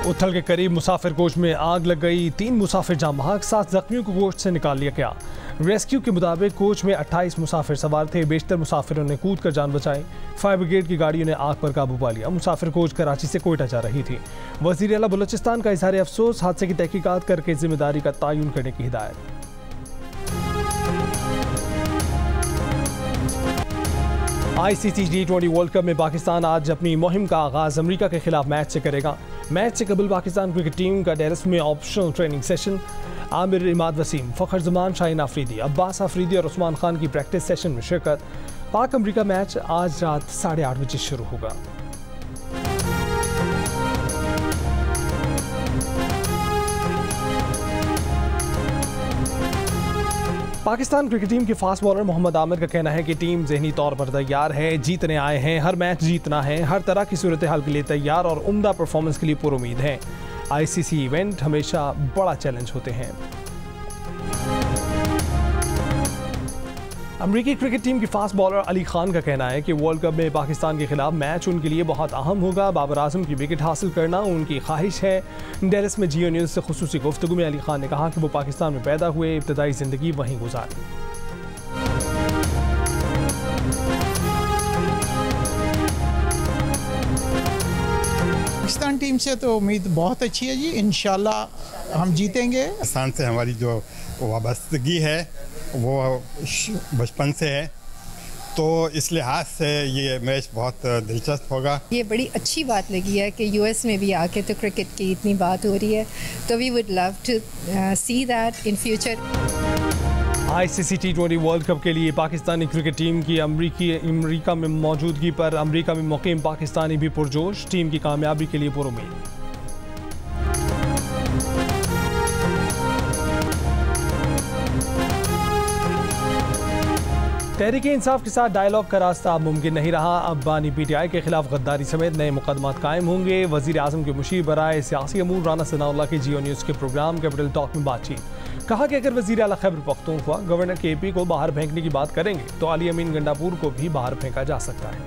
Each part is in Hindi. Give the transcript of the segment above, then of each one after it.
उथल के करीब मुसाफिर कोच में आग लग गई। 3 मुसाफिर जाम बहक, 7 जख्मियों को कोच से निकाल लिया गया। रेस्क्यू के मुताबिक कोच में 28 मुसाफिर सवार थे। बेशतर मुसाफिरों ने कूद कर जान बचाई। फायर ब्रिगेड की गाड़ियों ने आग पर काबू पा लिया। मुसाफिर कोच कराची से कोयटा जा रही थी। वज़ीर आला बलूचिस्तान का इजहार अफसोस, हादसे की तहकीकात करके जिम्मेदारी का तयन करने की हिदायत। ICC T20 वर्ल्ड कप में पाकिस्तान आज अपनी मुहिम का आगाज अमेरिका के खिलाफ मैच से करेगा। मैच से कबल पाकिस्तान क्रिकेट टीम का डेरस में optional training session. Aamir Imad Wasim, Fakhar Zaman, Shaheen Afridi, Abbas Afridi और उस्मान खान की प्रैक्टिस सेशन में शिरकत। पाक अमेरिका मैच आज रात 8:30 बजे शुरू होगा। पाकिस्तान क्रिकेट टीम के फास्ट बॉलर मोहम्मद आमिर का कहना है कि टीम ज़हनी तौर पर तैयार है, जीतने आए हैं, हर मैच जीतना है, हर तरह की सूरत हाल के लिए तैयार और उम्दा परफॉर्मेंस के लिए पुरुमीद है। ICC इवेंट हमेशा बड़ा चैलेंज होते हैं। अमरीकी क्रिकेट टीम की फास्ट बॉलर अली खान का कहना है कि वर्ल्ड कप में पाकिस्तान के खिलाफ मैच उनके लिए बहुत अहम होगा। बाबर आजम की विकेट हासिल करना उनकी ख्वाहिश है। डेलस में जियो न्यूज़ से खुसूसी गुफ्तगू में अली खान ने कहा कि वो पाकिस्तान में पैदा हुए, इब्तदाई ज़िंदगी वहीं गुजारी। पाकिस्तान टीम से तो उम्मीद बहुत अच्छी है जी, इंशाल्लाह हम जीतेंगे। पाकिस्तान से हमारी जो वाबस्तगी है वो बचपन से है, तो इस लिहाज से ये मैच बहुत दिलचस्प होगा। ये बड़ी अच्छी बात लगी है कि US में भी आके तो क्रिकेट की इतनी बात हो रही है, तो we would love to see that in future. ICC T20 world cup के लिए पाकिस्तानी क्रिकेट टीम की अमरीका में मौजूदगी पर अमरीका में मुकीम पाकिस्तानी भी पुरजोश। टीम की कामयाबी के लिए पुरुमीद। तहरीक इंसाफ के साथ डायलॉग का रास्ता अब मुमकिन नहीं रहा। अब बानी PTI के खिलाफ गद्दारी समेत नए मुकदमात कायम होंगे। वज़ीर आज़म के मुशीर बराए सियासी अमूर राना सनाउल्लाह की जियो न्यूज़ के प्रोग्राम कैपिटल टॉक में बातचीत। कहा कि अगर वज़ीर आला खैबर पख्तूनख्वा गवर्नर KP को बाहर फेंकने की बात करेंगे तो अली अमीन गंडापुर को भी बाहर फेंका जा सकता है।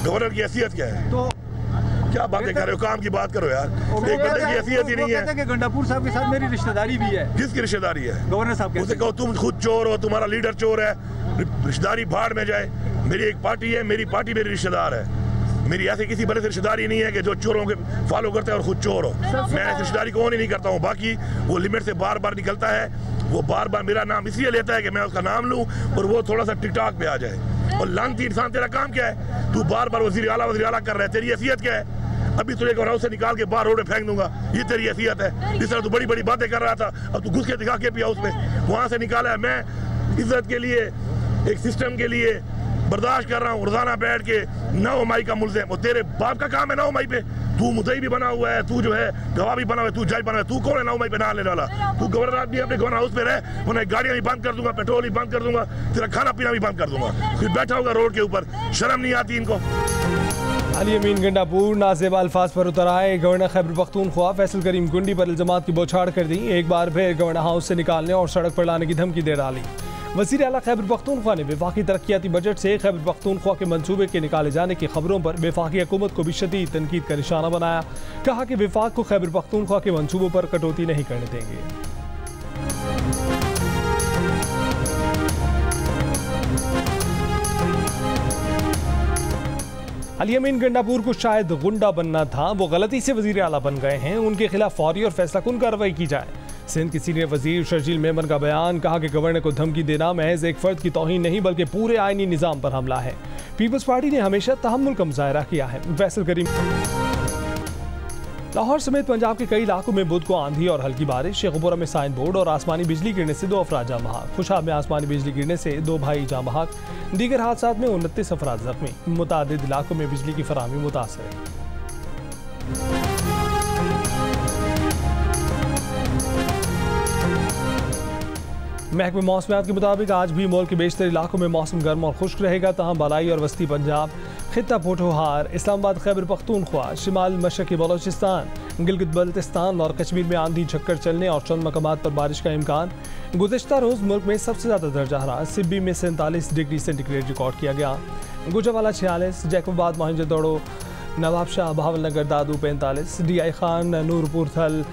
गवर्नर की हैसियत क्या है? तो क्या बातें कर रहे हो? काम की बात करो यार। एक बंदे की हैसियत ही नहीं है। गंडापुर साहब के साथ मेरी रिश्तेदारी भी है। किसकी रिश्तेदारी है? गवर्नर साहब के। उसे कहो तुम खुद चोर हो, तुम्हारा लीडर चोर है, रिश्तेदारी भाड़ में जाए। मेरी एक पार्टी है, मेरी पार्टी मेरी रिश्तेदार है। मेरी ऐसे किसी बड़े से रिश्तेदारी नहीं है कि जो चोरों के फॉलो करते हैं और खुद चोर हो। मैं ऐसी रिश्तेदारी को नहीं करता हूँ। बाकी वो लिमिट से बार बार निकलता है, वो बार बार मेरा नाम इसलिए लेता है कि मैं उसका नाम लूँ और वो थोड़ा सा टिकटॉक पे आ जाए। और लानती इंसान, तेरा काम क्या है? तू बार बार वज़ीर आला कर रहा है, तेरी हैसियत क्या है? अभी तुझे एक हाउस से निकाल के बाहर रोड पे फेंक दूंगा, ये तेरी हैसियत है? जिस तरह तू बड़ी बड़ी बातें कर रहा था, अब तू घुस के दिखा के भी हाउस में वहां से निकाला है। मैं इज्जत के लिए, एक सिस्टम के लिए बर्दाश्त कर रहा हूँ। रोजाना बैठ के 9 मई का मुल्ज़िम, वो तेरे बाप का काम है 9 मई पे। तू मुद्दई भी बना हुआ है, तू जो है गवाह भी बना हुआ है, तू जज बना हुआ है। तू कौन है 9 मई पे ना लेने वाला? तू गवर्नर आदमी अपने गवर्नर हाउस पे रहे, उन्हें गाड़ियां भी बंद कर दूंगा, पेट्रोल भी बंद कर दूंगा, तेरा खाना पीना भी बंद कर दूंगा। फिर बैठा होगा रोड के ऊपर, शर्म नहीं आती इनको? अली अमीन गंडापुर नाज़ेबा अल्फाज पर उतर आए। गवर्नर खैबर पख्तूनख्वा फैसल करीम गुंडी पर इल्ज़ामात की बौछार कर दी। एक बार फिर गवर्नर हाउस से निकालने और सड़क पर लाने की धमकी दे डाली। वज़ीर आला खैबर पख्तूनख्वा ने वफाकी तरक्याती बजट से खैबर पख्तूनख्वा के मंसूबे के निकाले जाने की खबरों पर वफाकी हुकूमत को भी शदीद तनकीद का निशाना बनाया। कहा कि वफाक को खैबर पख्तूनख्वा के मंसूबों पर कटौती नहीं करने देंगे। अली अमीन गंडापुर को शायद गुंडा बनना था, वो गलती से वज़ीर आला बन गए हैं। उनके खिलाफ फौरी और फैसला कुन कार्रवाई की जाए। सिंध के सीनियर वजीर शर्जील मेमन का बयान। कहा कि गवर्नर को धमकी देना महज एक फर्द की तौहीन नहीं बल्कि पूरे आईनी निज़ाम पर हमला है। पीपल्स पार्टी ने हमेशा तहम्मुल का मुजाहरा किया है। फैसल करीम। लाहौर समेत पंजाब के कई इलाकों में बुध को आंधी और हल्की बारिश। शेखुपुरा में साइन बोर्ड और आसमानी बिजली गिरने से 2 अफराद जाँ बहक। खुशाब में आसमानी बिजली गिरने से 2 भाई जाँ बहक। दीगर हादसात में 29 अफराद जख्मी। मुतादिद इलाकों में बिजली की फराहमी मुतासर है। महकमे मौसमियात के मुताबिक आज भी मुल्क के बेशतर इलाकों में मौसम गर्म और खुश्क रहेगा, तहाँ बलाई और वस्ती पंजाब, खित्ता पोठोहार, इस्लामाबाद, खैबर पख्तूनख्वा, शिमाल मशरक़ी बलोचिस्तान, गिलगित बल्तिस्तान और कश्मीर में आंधी झक्कर चलने और चंद मकामात पर बारिश का इम्कान। गुज़िश्ता रोज़ मुल्क में सबसे ज़्यादा दर्जा हरारत सिब्बी में 47 डिग्री सेंटीग्रेड रिकॉर्ड किया गया। गुजरावाला 46, जैकोबाद, मोहनजोदड़ो, नवाबशाह, बहावलनगर, दादू 45, DI खान, नूरपुर थल,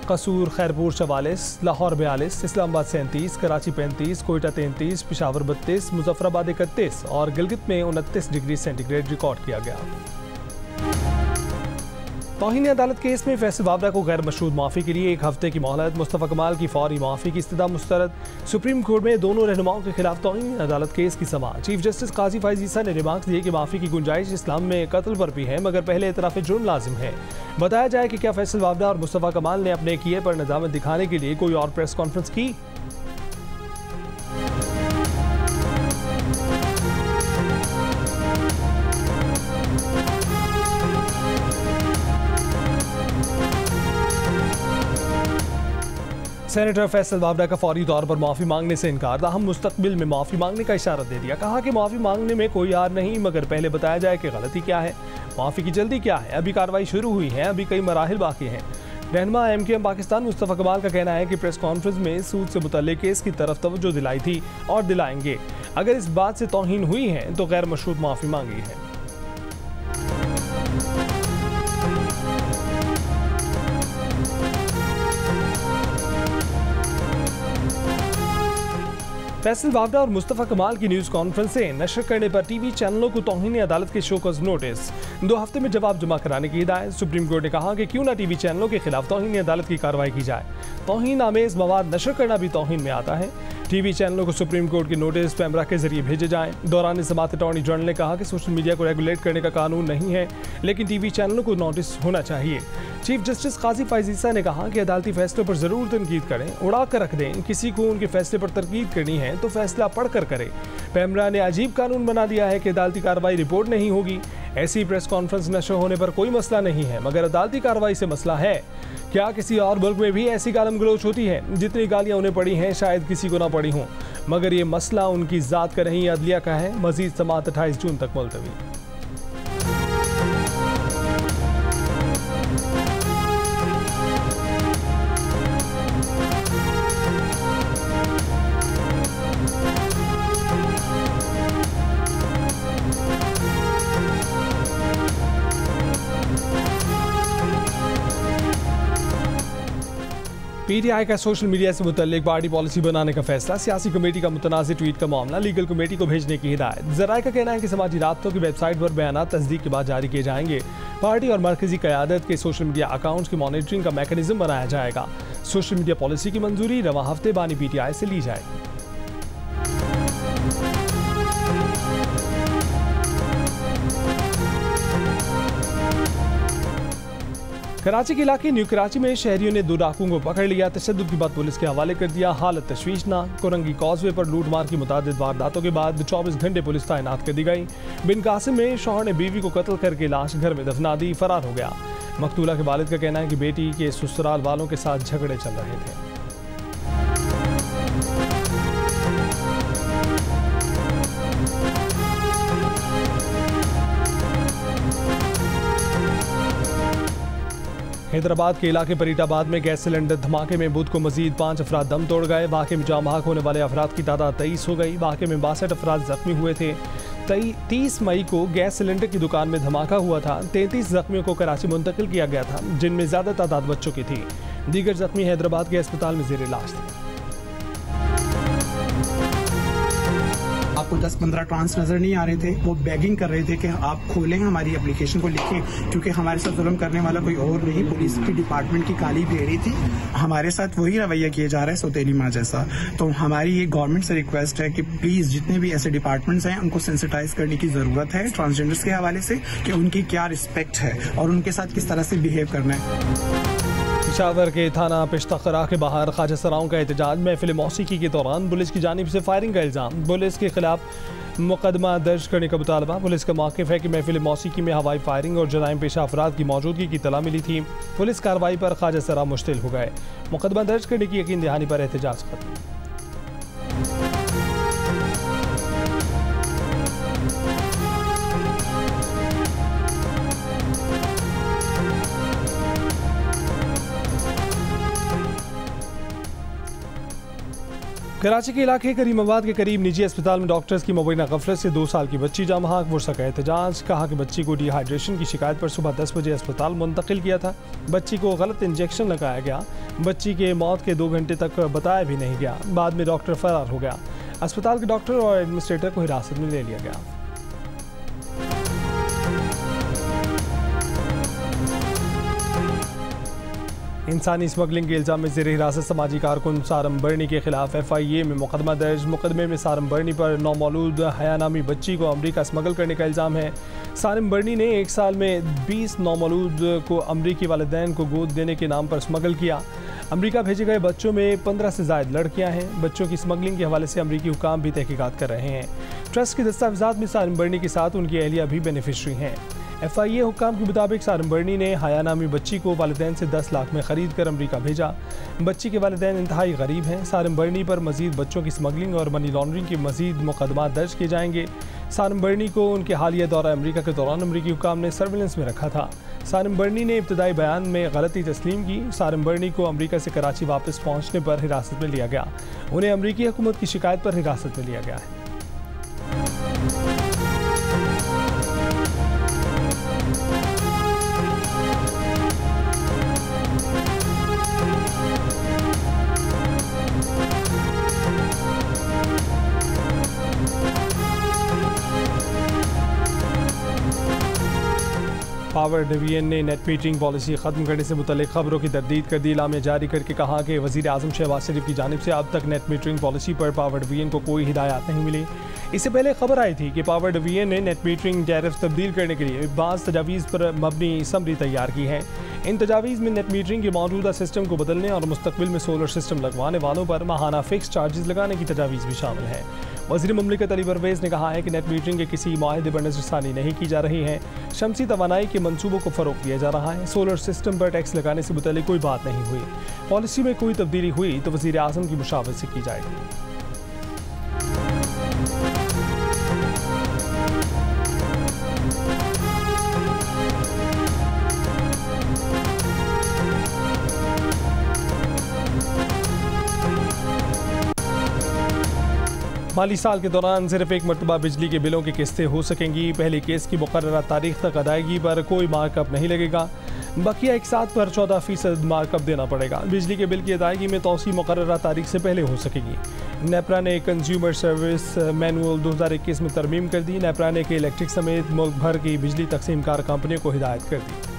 कसूर, खैरपुर 44, लाहौर 42, इस्लामाबाद 37, कराची 35, कोयटा 33, पेशावर 32, मुजफ्फराबाद 31 और गिलगित में 29 डिग्री सेंटीग्रेड रिकॉर्ड किया गया। तौहीन अदालत केस में फैसल वावड़ा को गैर मशरूत माफ़ी के लिए 1 हफ्ते की मोहलत, मुस्तफ़ा कमाल की फौरी माफ़ी की इस्तदा मुस्तरद। सुप्रीम कोर्ट में दोनों रहनुमाओं के खिलाफ तौहीन अदालत केस की समाअत। चीफ जस्टिस काजी फैज़ ईसा ने रिमार्क्स दिए कि माफ़ी की गुंजाइश इस्लाम में कत्ल पर भी है, मगर पहले इतराफ़ जुर्म लाजिम है। बताया जाए कि क्या फैसल वावड़ा और मुस्तफ़ा कमाल ने अपने किए पर नज़ामत दिखाने के लिए कोई और प्रेस कॉन्फ्रेंस की? सेनेटर फैसल वावड़ा का फौरी तौर पर माफ़ी मांगने से इनकार, ताहम मुस्तकबिल में माफ़ी मांगने का इशारा दे दिया। कहा कि माफ़ी मांगने में कोई यार नहीं, मगर पहले बताया जाए कि गलती क्या है, माफ़ी की जल्दी क्या है। अभी कार्रवाई शुरू हुई है, अभी कई मराहिल बाकी हैं। रहनुमा MKM पाकिस्तान मुस्तफ़ा कमाल का कहना है कि प्रेस कॉन्फ्रेंस में सूद से मुतल्लिक केस की तरफ तवज्जो दिलाई थी और दिलाएंगे। अगर इस बात से तौहीन हुई है तो गैर मशरूत माफ़ी मांगी है। फैसल वावड़ा और मुस्तफ़ा कमाल की न्यूज़ कॉन्फ्रेंसें नशर करने पर TV चैनलों को तौहीन अदालत के शोकॉज नोटिस, 2 हफ्ते में जवाब जमा कराने की हिदायत। सुप्रीम कोर्ट ने कहा कि क्यों ना TV चैनलों के खिलाफ तौहीन अदालत की कार्रवाई की जाए। तौहीन आमेज मवाद नशर करना भी तौहीन में आता है। TV चैनलों को सुप्रीम कोर्ट के नोटिस पैमरा के जरिए भेजे जाएं। दौरान समाअत अटॉर्नी जनरल ने कहा कि सोशल मीडिया को रेगुलेट करने का कानून नहीं है, लेकिन TV चैनलों को नोटिस होना चाहिए। चीफ जस्टिस काजी फैज़ ईसा ने कहा कि अदालती फैसलों पर जरूर तनकीद करें, उड़ा कर रख दें। किसी को उनके फैसले पर तनकीद करनी है तो फैसला पढ़कर करें। पैमरा ने अजीब कानून बना दिया है कि अदालती कार्रवाई रिपोर्ट नहीं होगी। ऐसी प्रेस कॉन्फ्रेंस नशर होने पर कोई मसला नहीं है, मगर अदालती कार्रवाई से मसला है। क्या किसी और मुल्क में भी ऐसी गालम गलोच होती है? जितनी गालियां उन्हें पड़ी हैं शायद किसी को ना पड़ी हों, मगर ये मसला उनकी ज़ात का नहीं, अदलिया का है। मजीद समाअत 28 जून तक मुलतवी। PTI का सोशल मीडिया से मुतल्लिक पार्टी पॉलिसी बनाने का फैसला, सियासी कमेटी का मुतनाज़ ट्वीट का मामला, लीगल कमेटी को भेजने की हिदायत। ज़राए का कहना है कि समाजी राब्तों की वेबसाइट पर बयान तस्दीक के बाद जारी किए जाएंगे। पार्टी और मरकजी क़यादत के सोशल मीडिया अकाउंट्स की मॉनिटरिंग का मैकेनिज्म बनाया जाएगा। सोशल मीडिया पॉलिसी की मंजूरी रवां हफ्ते बानी PTI से ली जाएगी। कराची के इलाके न्यू कराची में शहरियों ने 2 डाकुओं को पकड़ लिया। तशद्दुद की बात पुलिस के हवाले कर दिया। हालत तशवीशनाक। कोरंगी कॉजवे पर लूटमार की मुतादिद वारदातों के बाद 24 घंटे पुलिस तैनात कर दी गई। बिन कासिम में शौहर ने बीवी को कत्ल करके लाश घर में दफना दी, फरार हो गया। मकतूला के वालिद का कहना है कि बेटी के ससुराल वालों के साथ झगड़े चल रहे थे। हैदराबाद के इलाके परीटाबाद में गैस सिलेंडर धमाके में बुध को मजीद 5 अफराद दम तोड़ गए। वाक़े में जाम बहक होने वाले अफराद की तादाद 23 हो गई। वाक़े में 62 अफराद जख्मी हुए थे। 30 मई को गैस सिलेंडर की दुकान में धमाका हुआ था। 33 जख्मियों को कराची मुंतकिल किया गया था, जिनमें ज़्यादा तादाद बच्चों की थी। दीगर जख्मी हैदराबाद के अस्पताल में ज़ेर इलाज थे। आपको 10-15 ट्रांस नजर नहीं आ रहे थे, वो बेगिंग कर रहे थे कि आप खोलें, हमारी एप्लीकेशन को लिखें, क्योंकि हमारे साथ जुल्म करने वाला कोई और नहीं, पुलिस की डिपार्टमेंट की काली भेड़ी थी। हमारे साथ वही रवैया किया जा रहा है सौतेली माँ जैसा। तो हमारी ये गवर्नमेंट से रिक्वेस्ट है कि प्लीज जितने भी ऐसे डिपार्टमेंट्स हैं उनको सेंसिटाइज करने की जरूरत है ट्रांसजेंडर्स के हवाले से, कि उनकी क्या रिस्पेक्ट है और उनके साथ किस तरह से बिहेव करना है। पेशावर के थाना पिश्तखरा के बाहर ख्वाजा सराओं का एहतजाज। महफिल मौसीकी के दौरान पुलिस की जानिब से फायरिंग का इल्ज़ाम। पुलिस के खिलाफ मुकदमा दर्ज करने का मुतालबा। पुलिस का मौक़िफ़ है कि महफिल मौसीकी में हवाई फायरिंग और जराइम पेशा अफराद की मौजूदगी की इत्तला मिली थी। पुलिस कार्रवाई पर ख्वाजा सरा मुश्तिल हो गए। मुकदमा दर्ज करने की यकीन दहानी पर एहतजाज खत्म। कराची के इलाके करीमाबाद के करीब निजी अस्पताल में डॉक्टर्स की मुबैना गफलत से 2 साल की बच्ची जाँ बहक वुरसा का एहतजाज। कहा कि बच्ची को डिहाइड्रेशन की शिकायत पर सुबह 10 बजे अस्पताल मुंतकिल किया था। बच्ची को गलत इंजेक्शन लगाया गया। बच्ची के मौत के 2 घंटे तक बताया भी नहीं गया। बाद में डॉक्टर फरार हो गया। अस्पताल के डॉक्टर और एडमिनिस्ट्रेटर को हिरासत में ले लिया गया। इंसानी स्मगलिंग के इल्जाम में ज़ेर हिरासत समाजी कारकुन सारम बर्नी के खिलाफ FIA में मुकदमा दर्ज। मुकदमे में सारम बर्नी पर नौमौलूद हया नामी बच्ची को अमरीका स्मगल करने का इल्ज़ाम है। सारम बर्नी ने 1 साल में 20 नौमौलूद को अमरीकी वालिदैन को गोद देने के नाम पर स्मगल किया। अमरीका भेजे गए बच्चों में 15 से ज़ायद लड़कियां हैं। बच्चों की स्मगलिंग के हवाले से अमरीकी हुकाम भी तहकीकात कर रहे हैं। ट्रस्ट के दस्तावेज़ात में सारम बर्नी के साथ उनकी अहलिया भी बेनिफिशरी हैं। FIA हुक्काम के मुताबिक सारम बर्नी ने हया नामी बच्ची को वालिदैन से 10 लाख में ख़रीद कर अमरीका भेजा। बच्ची के वालिदैन इंतहाई गरीब हैं। सारम बर्नी पर मजीद बच्चों की स्मगलिंग और मनी लॉन्ड्रिंग के मजीद मुकदमा दर्ज किए जाएंगे। सारम बर्नी को उनके हालिया दौरा अमरीका के दौरान अमरीकी हुक्काम ने सर्विलेंस में रखा था। सारम बर्नी ने इब्तदाई बयान में गलती तस्लीम की। सारम बर्नी को अमरीका से कराची वापस पहुँचने पर हिरासत में लिया गया। उन्हें अमरीकी हुकूमत की शिकायत पर हिरासत में लिया गया है। पावर डिवीजन ने नेट मीटरिंग पॉलिसी ख़त्म करने से मुतल्लिक़ खबरों की तरदीद कर दी। इलामिया जारी करके कहा कि वज़ीर आज़म शहबाज शरीफ की जानिब से अब तक नेट मीटरिंग पॉलिसी पर पावर डिवीजन को कोई हिदायत नहीं मिली। इससे पहले खबर आई थी कि पावर डिवीजन ने नेट मीटरिंग टैरिफ तब्दील करने के लिए बाज़ तजावीज़ पर मबनी समरी तैयार की है। इन तजावीज़ में नेट मीटरिंग के मौजूदा सिस्टम को बदलने और मुस्तकबिल में सोलर सिस्टम लगवाने वालों पर माहाना फिक्स चार्जेस लगाने की तजावीज़ भी शामिल है। वज़ीर मुमलिकत अली परवेज़ ने कहा है कि नेट मीटरिंग के किसी माहदे पर नज़रसानी नहीं की जा रही है। शमसी तवानाई के मंसूबों को फ़रोग़ दिया जा रहा है। सोलर सिस्टम पर टैक्स लगाने से मुतल्लिक़ कोई बात नहीं हुई। पॉलिसी में कोई तब्दीली हुई तो वज़ीर आज़म की मुशावरत से की जाएगी। माली साल के दौरान सिर्फ एक मरतबा बिजली के बिलों की किस्तें हो सकेंगी। पहली किस्त की मुकर्ररा तारीख तक अदायगी पर कोई मार्कअप नहीं लगेगा। बकिया एक साथ पर 14% मार्कअप देना पड़ेगा। बिजली के बिल की अदायगी में तौसी मुकर्ररा तारीख से पहले हो सकेगी। नेपरा ने कंज्यूमर सर्विस मैनुअल 2021 में तरमीम कर दी। नेपरा ने के इलेक्ट्रिक समेत मुल्क भर की बिजली तकसीम कार कंपनियों को हिदायत कर दी।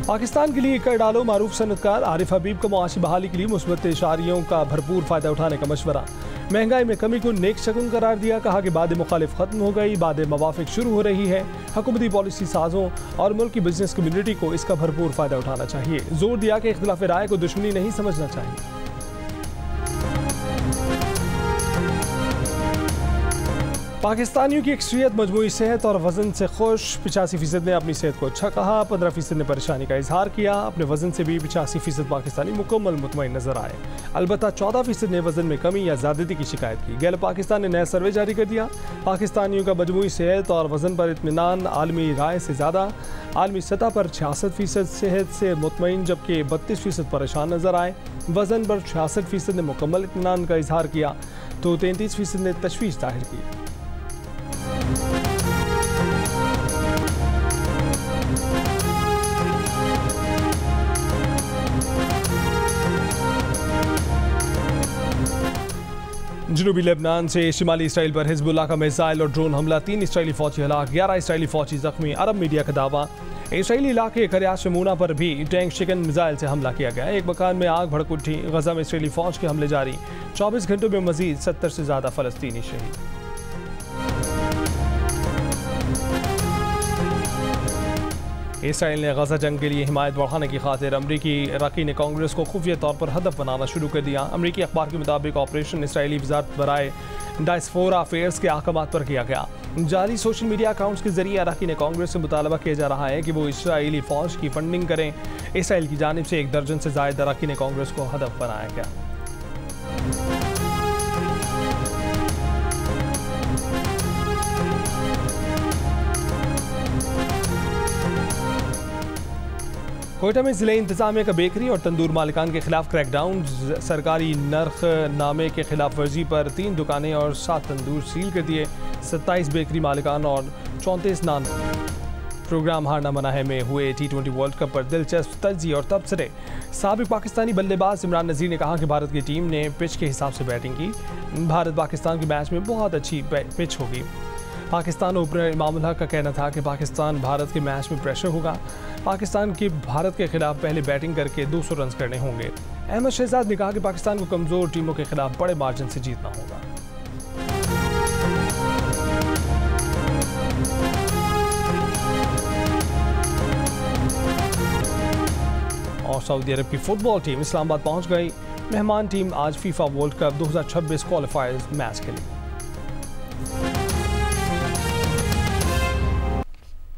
पाकिस्तान के लिए कर डालो। मारूफ सनतकार आरिफ हबीब को मुआशी बहाली के लिए मुस्बत इशारियों का भरपूर फ़ायदा उठाने का मशवरा। महंगाई में कमी को नेक शगुन करार दिया। कहा कि बाद मुखालिफ खत्म हो गई, बाद मवाफिक शुरू हो रही है। हुकूमती पॉलिसी साजों और मुल्क की बिजनेस कम्युनिटी को इसका भरपूर फ़ायदा उठाना चाहिए। जोर दिया कि इख्तिलाफ राय को दुश्मनी नहीं समझना चाहिए। पाकिस्तानियों की अक्सरियत मजमूई सेहत और वज़न से खुश। 85% ने अपनी सेहत को अच्छा कहा। 15% ने परेशानी का इजहार किया। अपने वज़न से भी 85% पाकिस्तानी मुकम्मल मुतमईन नजर आए। अलबत्ता 14% ने वज़न में कमी या ज़्यादती की शिकायत की। गैलप पाकिस्तान ने नया सर्वे जारी कर दिया। पाकिस्तानियों का मजमूई सेहत और वज़न पर इत्मीनान आलमी राय से ज़्यादा। आलमी सतह पर 66% सेहत से मुतमईन जबकि 32% परेशान नजर आए। वज़न पर 66% ने मुकम्मल इत्मीनान का इजहार किया तो 33% ने तशवीश जाहिर की। जनूबी लेबनान से शिमाली इसराइल पर हिजबुल्लाह का मिसाइल और ड्रोन हमला। 3 इसराइली फौजी हलाक, 11 इसराइली फौजी जख्मी। अरब मीडिया का दावा। इसराइली इलाके करियात शमूना पर भी टैंक शिकन मिसाइल से हमला किया गया। एक मकान में आग भड़क उठी। गजा में इसराइली फौज के हमले जारी। 24 घंटों में मजीद 70 से ज़्यादा फ़लस्तीनी शहीद। इसराइल ने गजा जंग के लिए हिमायत बढ़ाने की खातिर अमरीकी अरकान कांग्रेस को खुफिया तौर पर हदफ बनाना शुरू कर दिया। अमरीकी अखबार के मुताबिक ऑपरेशन इसराइली वज़ारत बराए डायस्पोरा अफेयर्स के अहकामात पर किया गया। जारी सोशल मीडिया अकाउंट्स के जरिए अरकान कांग्रेस से मुतालबा किया जा रहा है कि वो इसराइली फ़ौज की फंडिंग करें। इसराइल की जानिब से 1 दर्जन से ज़ायद अरकान कांग्रेस को हदफ बनाया गया। कोयटा में जिले इंतजामिया का बेकरी और तंदूर मालिकान के खिलाफ क्रैकडाउन। सरकारी नर्ख नामे के खिलाफ वर्जी पर 3 दुकानें और 7 तंदूर सील कर दिए। 27 बेकरी मालिकान और 34 नान। प्रोग्राम हारना मना है में हुए T20 वर्ल्ड कप पर दिलचस्प तर्जी और तबसरे। साबिक पाकिस्तानी बल्लेबाज इमरान नज़ीर ने कहा कि भारत की टीम ने पिच के हिसाब से बैटिंग की। भारत पाकिस्तान के मैच में बहुत अच्छी पिच होगी। पाकिस्तान ओपनर इमाम उल हक का कहना था कि पाकिस्तान भारत के मैच में प्रेशर होगा। पाकिस्तान की भारत के खिलाफ पहले बैटिंग करके 200 रन करने होंगे। अहमद शहजाद ने कहा कि पाकिस्तान को कमज़ोर टीमों के खिलाफ बड़े मार्जिन से जीतना होगा। और सऊदी अरब की फुटबॉल टीम इस्लामाबाद पहुंच गई। मेहमान टीम आज फीफा वर्ल्ड कप 2026 क्वालिफायर्स मैच खेली।